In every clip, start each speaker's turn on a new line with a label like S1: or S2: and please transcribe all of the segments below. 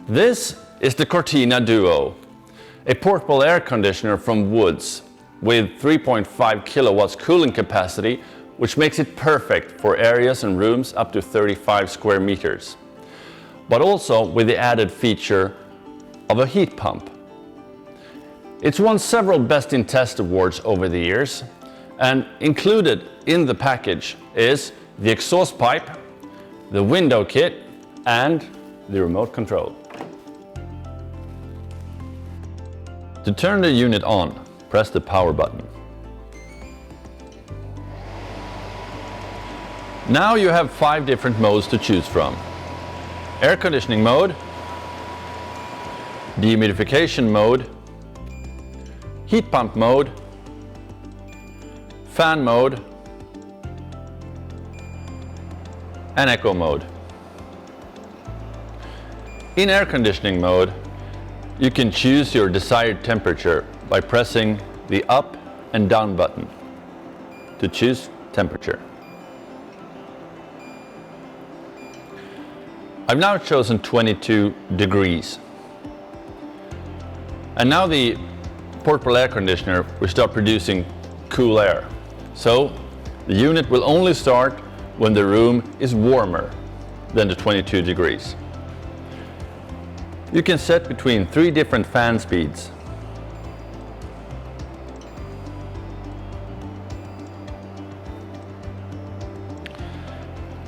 S1: This is the Cortina Duo, a portable air conditioner from Woods with 3.5 kilowatts cooling capacity, which makes it perfect for areas and rooms up to 35 square meters, but also with the added feature of a heat pump. It's won several Best in Test awards over the years, and included in the package is the exhaust pipe, the window kit, and the remote control. To turn the unit on, press the power button. Now you have 5 different modes to choose from: air conditioning mode, dehumidification mode, heat pump mode, fan mode, and echo mode. In air conditioning mode, you can choose your desired temperature by pressing the up and down button to choose temperature. I've now chosen 22 degrees. And now the portable air conditioner will start producing cool air. So the unit will only start when the room is warmer than the 22 degrees. You can set between 3 different fan speeds.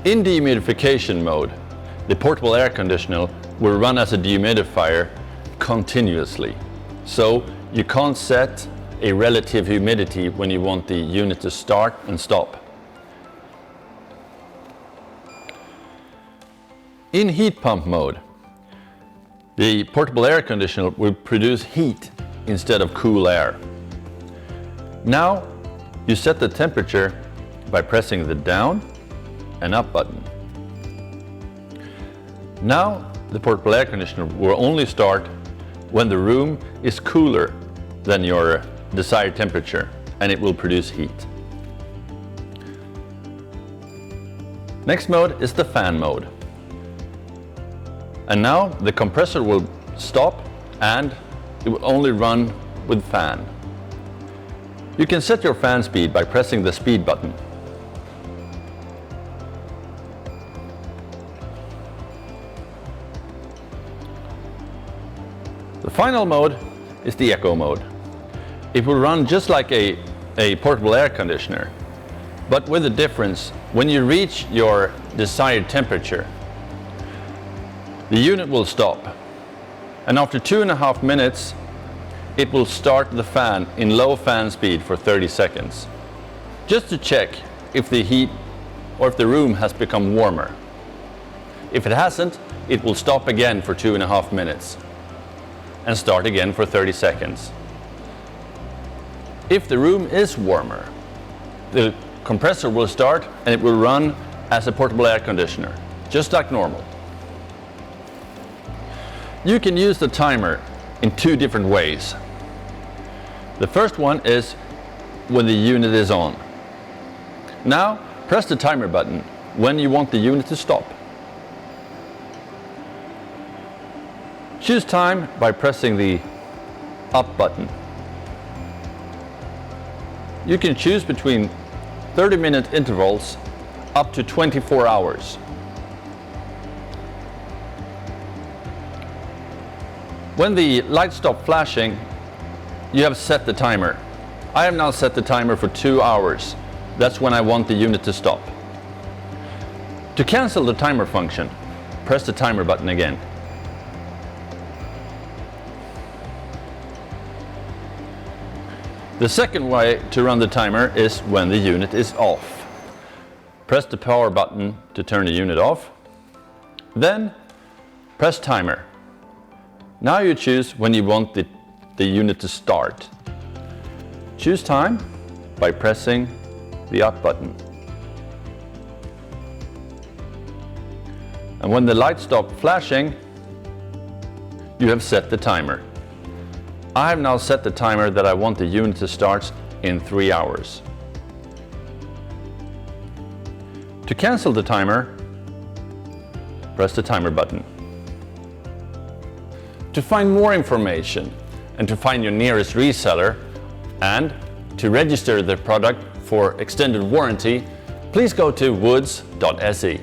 S1: In dehumidification mode, the portable air conditioner will run as a dehumidifier continuously. So you can't set a relative humidity when you want the unit to start and stop. In heat pump mode, the portable air conditioner will produce heat instead of cool air. Now you set the temperature by pressing the down and up button. Now the portable air conditioner will only start when the room is cooler than your desired temperature, and it will produce heat. Next mode is the fan mode. And now the compressor will stop and it will only run with fan. You can set your fan speed by pressing the speed button. The final mode is the echo mode. It will run just like a portable air conditioner, but with a difference. When you reach your desired temperature, the unit will stop, and after 2.5 minutes, it will start the fan in low fan speed for 30 seconds, just to check if the heat or if the room has become warmer. If it hasn't, it will stop again for 2.5 minutes and start again for 30 seconds. If the room is warmer, the compressor will start and it will run as a portable air conditioner, just like normal. You can use the timer in 2 different ways. The first one is when the unit is on. Now press the timer button when you want the unit to stop. Choose time by pressing the up button. You can choose between 30-minute intervals up to 24 hours. When the lights stop flashing, you have set the timer. I have now set the timer for 2 hours. That's when I want the unit to stop. To cancel the timer function, press the timer button again. The second way to run the timer is when the unit is off. Press the power button to turn the unit off. Then press timer. Now you choose when you want the unit to start. Choose time by pressing the up button. And when the lights stop flashing, you have set the timer. I have now set the timer that I want the unit to start in 3 hours. To cancel the timer, press the timer button. To find more information and to find your nearest reseller and to register the product for extended warranty, please go to woods.se.